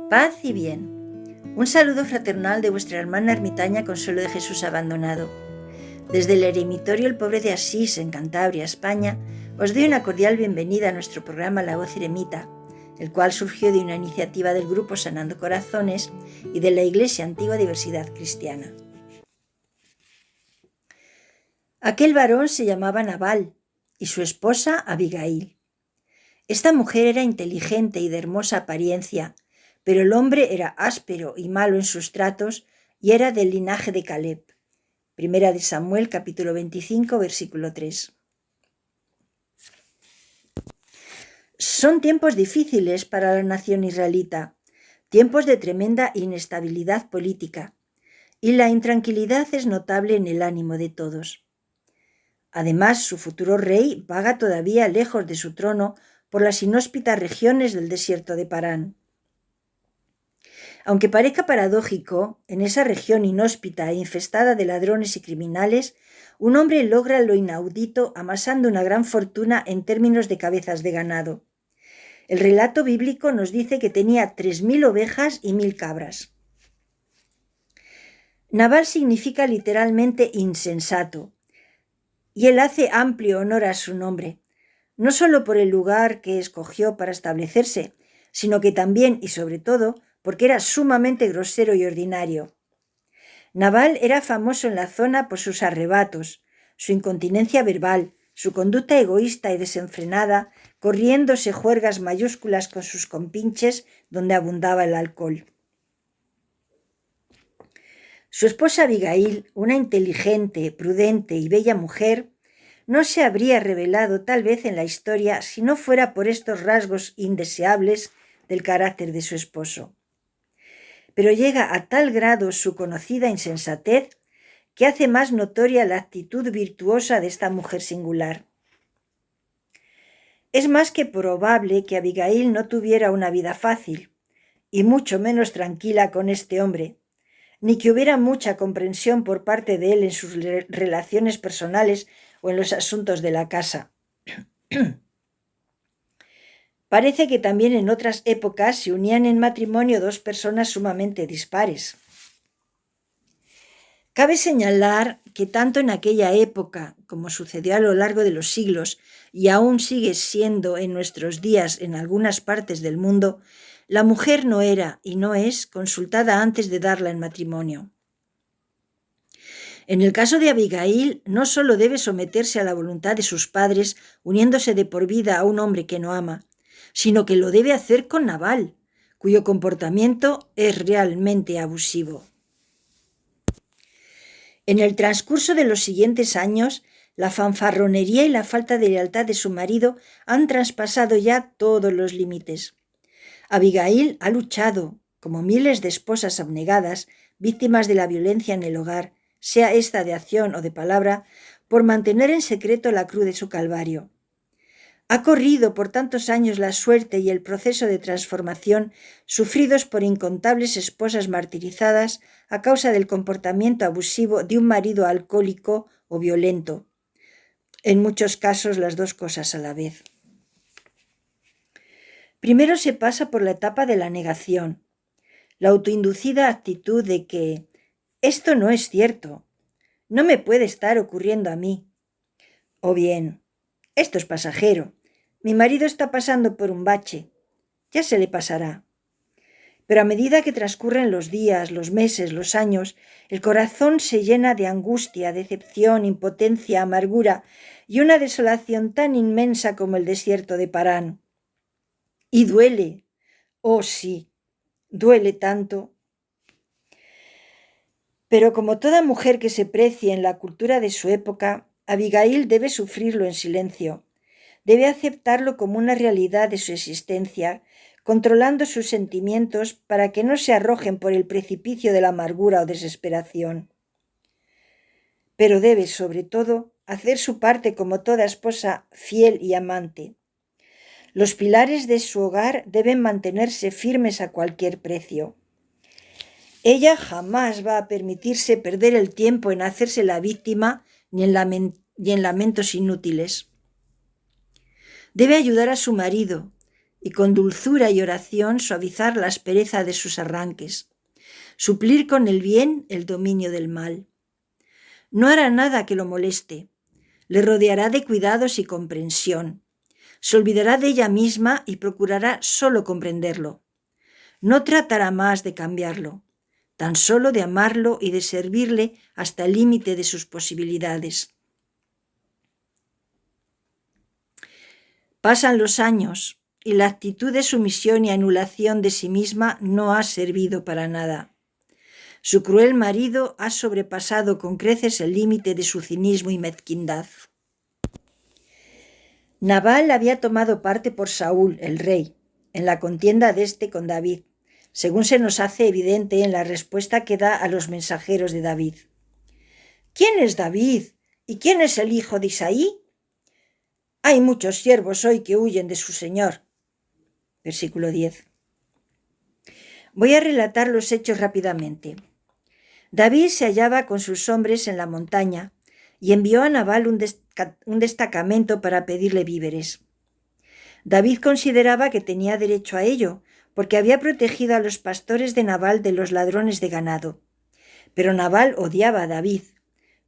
Paz y bien. Un saludo fraternal de vuestra hermana ermitaña Consuelo de Jesús Abandonado. Desde el eremitorio El Pobre de Asís, en Cantabria, España, os doy una cordial bienvenida a nuestro programa La Voz Eremita, el cual surgió de una iniciativa del grupo Sanando Corazones y de la Iglesia Antigua Diversidad Cristiana. Aquel varón se llamaba Nabal y su esposa Abigail. Esta mujer era inteligente y de hermosa apariencia, pero el hombre era áspero y malo en sus tratos y era del linaje de Caleb. Primera de Samuel, capítulo 25, versículo 3. Son tiempos difíciles para la nación israelita, tiempos de tremenda inestabilidad política, y la intranquilidad es notable en el ánimo de todos. Además, su futuro rey vaga todavía lejos de su trono por las inhóspitas regiones del desierto de Parán. Aunque parezca paradójico, en esa región inhóspita e infestada de ladrones y criminales, un hombre logra lo inaudito amasando una gran fortuna en términos de cabezas de ganado. El relato bíblico nos dice que tenía 3.000 ovejas y 1.000 cabras. Nabal significa literalmente insensato, y él hace amplio honor a su nombre, no solo por el lugar que escogió para establecerse, sino que también y sobre todo porque era sumamente grosero y ordinario. Nabal era famoso en la zona por sus arrebatos, su incontinencia verbal, su conducta egoísta y desenfrenada, corriéndose juergas mayúsculas con sus compinches donde abundaba el alcohol. Su esposa Abigail, una inteligente, prudente y bella mujer, no se habría revelado tal vez en la historia si no fuera por estos rasgos indeseables del carácter de su esposo. Pero llega a tal grado su conocida insensatez que hace más notoria la actitud virtuosa de esta mujer singular. Es más que probable que Abigail no tuviera una vida fácil, y mucho menos tranquila con este hombre, ni que hubiera mucha comprensión por parte de él en sus relaciones personales o en los asuntos de la casa. Parece que también en otras épocas se unían en matrimonio dos personas sumamente dispares. Cabe señalar que tanto en aquella época como sucedió a lo largo de los siglos y aún sigue siendo en nuestros días en algunas partes del mundo, la mujer no era y no es consultada antes de darla en matrimonio. En el caso de Abigail, no solo debe someterse a la voluntad de sus padres uniéndose de por vida a un hombre que no ama, sino que lo debe hacer con Nabal, cuyo comportamiento es realmente abusivo. En el transcurso de los siguientes años, la fanfarronería y la falta de lealtad de su marido han traspasado ya todos los límites. Abigail ha luchado, como miles de esposas abnegadas, víctimas de la violencia en el hogar, sea esta de acción o de palabra, por mantener en secreto la cruz de su calvario. Ha corrido por tantos años la suerte y el proceso de transformación sufridos por incontables esposas martirizadas a causa del comportamiento abusivo de un marido alcohólico o violento. En muchos casos las dos cosas a la vez. Primero se pasa por la etapa de la negación, la autoinducida actitud de que esto no es cierto, no me puede estar ocurriendo a mí. O bien, esto es pasajero. Mi marido está pasando por un bache. Ya se le pasará. Pero a medida que transcurren los días, los meses, los años, el corazón se llena de angustia, decepción, impotencia, amargura y una desolación tan inmensa como el desierto de Parán. Y duele. Oh sí, duele tanto. Pero como toda mujer que se precie en la cultura de su época, Abigail debe sufrirlo en silencio. Debe aceptarlo como una realidad de su existencia, controlando sus sentimientos para que no se arrojen por el precipicio de la amargura o desesperación. Pero debe, sobre todo, hacer su parte como toda esposa fiel y amante. Los pilares de su hogar deben mantenerse firmes a cualquier precio. Ella jamás va a permitirse perder el tiempo en hacerse la víctima ni en lamentos inútiles. Debe ayudar a su marido y con dulzura y oración suavizar la aspereza de sus arranques, suplir con el bien el dominio del mal. No hará nada que lo moleste, le rodeará de cuidados y comprensión, se olvidará de ella misma y procurará solo comprenderlo. No tratará más de cambiarlo, tan solo de amarlo y de servirle hasta el límite de sus posibilidades. Pasan los años y la actitud de sumisión y anulación de sí misma no ha servido para nada. Su cruel marido ha sobrepasado con creces el límite de su cinismo y mezquindad. Nabal había tomado parte por Saúl, el rey, en la contienda de éste con David, según se nos hace evidente en la respuesta que da a los mensajeros de David. ¿Quién es David? ¿Y quién es el hijo de Isaí? Hay muchos siervos hoy que huyen de su señor. Versículo 10. Voy a relatar los hechos rápidamente. David se hallaba con sus hombres en la montaña y envió a Nabal un destacamento para pedirle víveres. David consideraba que tenía derecho a ello, porque había protegido a los pastores de Nabal de los ladrones de ganado. Pero Nabal odiaba a David.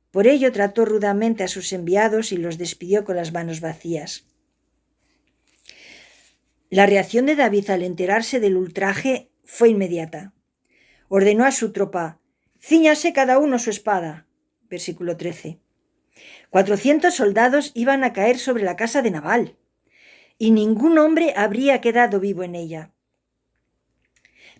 Por ello trató rudamente a sus enviados y los despidió con las manos vacías. La reacción de David al enterarse del ultraje fue inmediata. Ordenó a su tropa: «Cíñase cada uno su espada». Versículo 13. 400 soldados iban a caer sobre la casa de Nabal, y ningún hombre habría quedado vivo en ella.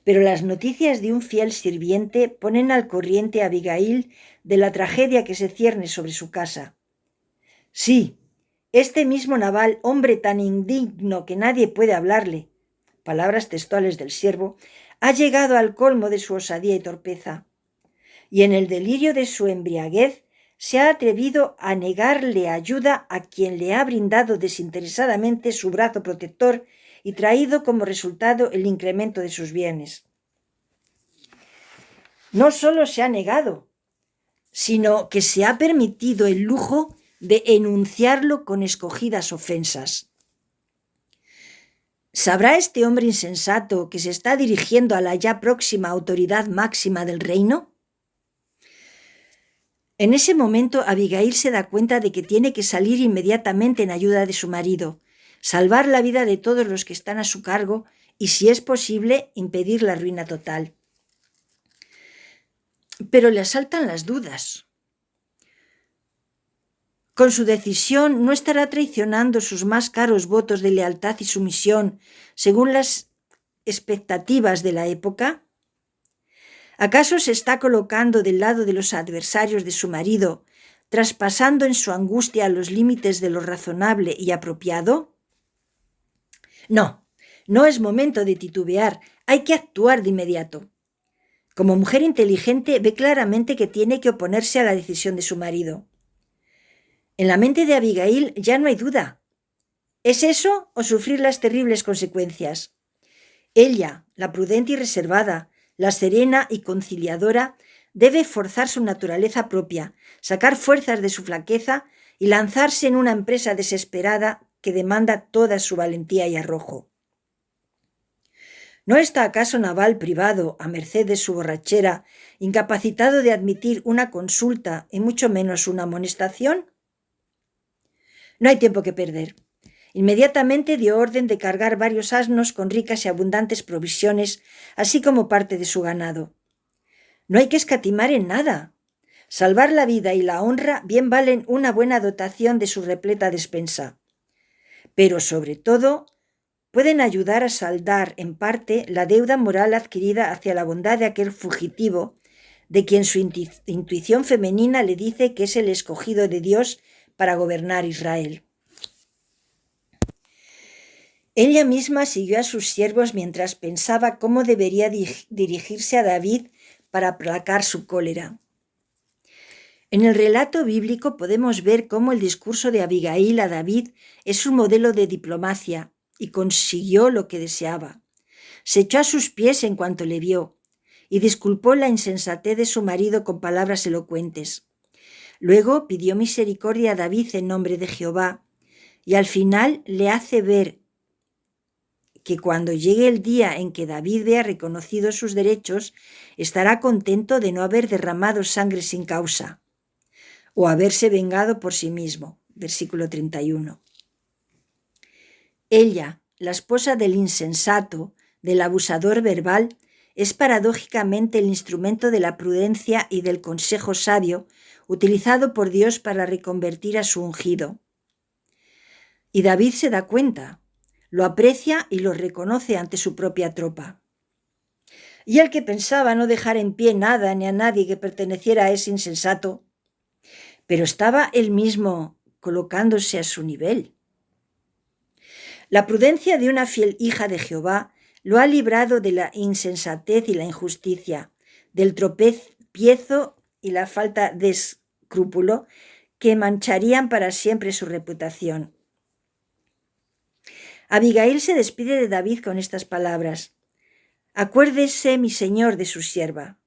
Pero las noticias de un fiel sirviente ponen al corriente a Abigail de la tragedia que se cierne sobre su casa. Sí, este mismo Nabal, hombre tan indigno que nadie puede hablarle, palabras textuales del siervo, ha llegado al colmo de su osadía y torpeza, y en el delirio de su embriaguez se ha atrevido a negarle ayuda a quien le ha brindado desinteresadamente su brazo protector y traído como resultado el incremento de sus bienes. No solo se ha negado, sino que se ha permitido el lujo de enunciarlo con escogidas ofensas. ¿Sabrá este hombre insensato que se está dirigiendo a la ya próxima autoridad máxima del reino? En ese momento Abigail se da cuenta de que tiene que salir inmediatamente en ayuda de su marido, salvar la vida de todos los que están a su cargo y, si es posible, impedir la ruina total. Pero le asaltan las dudas. Con su decisión, ¿no estará traicionando sus más caros votos de lealtad y sumisión según las expectativas de la época? ¿Acaso se está colocando del lado de los adversarios de su marido, traspasando en su angustia los límites de lo razonable y apropiado? No, no es momento de titubear, hay que actuar de inmediato. Como mujer inteligente, ve claramente que tiene que oponerse a la decisión de su marido. En la mente de Abigail ya no hay duda. ¿Es eso o sufrir las terribles consecuencias? Ella, la prudente y reservada, la serena y conciliadora, debe forzar su naturaleza propia, sacar fuerzas de su flaqueza y lanzarse en una empresa desesperada que demanda toda su valentía y arrojo. ¿No está acaso Nabal privado, a merced de su borrachera, incapacitado de admitir una consulta y mucho menos una amonestación? No hay tiempo que perder. Inmediatamente dio orden de cargar varios asnos con ricas y abundantes provisiones, así como parte de su ganado. No hay que escatimar en nada. Salvar la vida y la honra bien valen una buena dotación de su repleta despensa. Pero, sobre todo, pueden ayudar a saldar, en parte, la deuda moral adquirida hacia la bondad de aquel fugitivo, de quien su intuición femenina le dice que es el escogido de Dios para gobernar Israel. Ella misma siguió a sus siervos mientras pensaba cómo debería dirigirse a David para aplacar su cólera. En el relato bíblico podemos ver cómo el discurso de Abigail a David es un modelo de diplomacia y consiguió lo que deseaba. Se echó a sus pies en cuanto le vio y disculpó la insensatez de su marido con palabras elocuentes. Luego pidió misericordia a David en nombre de Jehová y al final le hace ver que cuando llegue el día en que David vea reconocidos sus derechos, estará contento de no haber derramado sangre sin causa o haberse vengado por sí mismo. Versículo 31. Ella, la esposa del insensato, del abusador verbal, es paradójicamente el instrumento de la prudencia y del consejo sabio utilizado por Dios para reconvertir a su ungido. Y David se da cuenta, lo aprecia y lo reconoce ante su propia tropa. Y el que pensaba no dejar en pie nada ni a nadie que perteneciera a ese insensato, pero estaba él mismo colocándose a su nivel. La prudencia de una fiel hija de Jehová lo ha librado de la insensatez y la injusticia, del tropiezo y la falta de escrúpulo que mancharían para siempre su reputación. Abigail se despide de David con estas palabras: «Acuérdese, mi señor, de su sierva».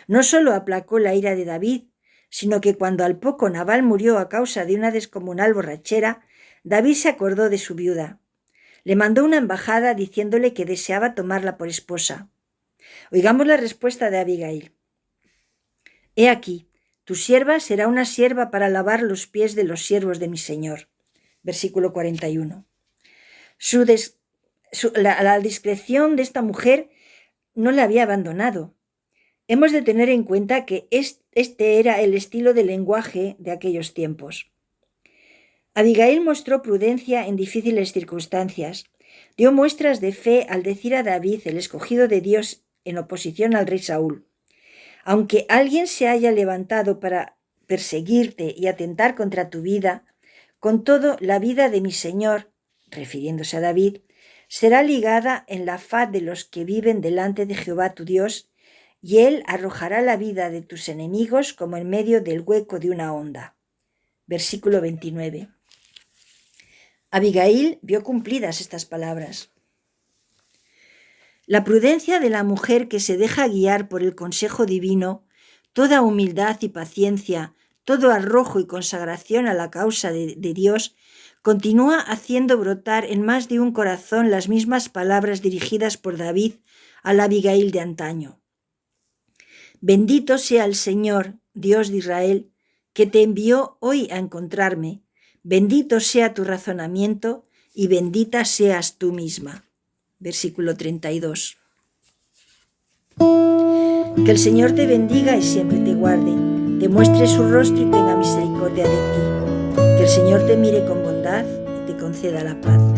No solo aplacó la ira de David, sino que cuando al poco Nabal murió a causa de una descomunal borrachera, David se acordó de su viuda. Le mandó una embajada diciéndole que deseaba tomarla por esposa. Oigamos la respuesta de Abigail. «He aquí, tu sierva será una sierva para lavar los pies de los siervos de mi señor». Versículo 41. La discreción de esta mujer no la había abandonado. Hemos de tener en cuenta que este era el estilo de lenguaje de aquellos tiempos. Abigail mostró prudencia en difíciles circunstancias. Dio muestras de fe al decir a David, el escogido de Dios, en oposición al rey Saúl: «Aunque alguien se haya levantado para perseguirte y atentar contra tu vida, con todo la vida de mi señor», refiriéndose a David, «será ligada en la faz de los que viven delante de Jehová tu Dios, y él arrojará la vida de tus enemigos como en medio del hueco de una honda». Versículo 29. Abigail vio cumplidas estas palabras. La prudencia de la mujer que se deja guiar por el consejo divino, toda humildad y paciencia, todo arrojo y consagración a la causa de Dios, continúa haciendo brotar en más de un corazón las mismas palabras dirigidas por David a la Abigail de antaño. «Bendito sea el Señor, Dios de Israel, que te envió hoy a encontrarme. Bendito sea tu razonamiento y bendita seas tú misma». Versículo 32. Que el Señor te bendiga y siempre te guarde, te muestre su rostro y tenga misericordia de ti. Que el Señor te mire con bondad y te conceda la paz.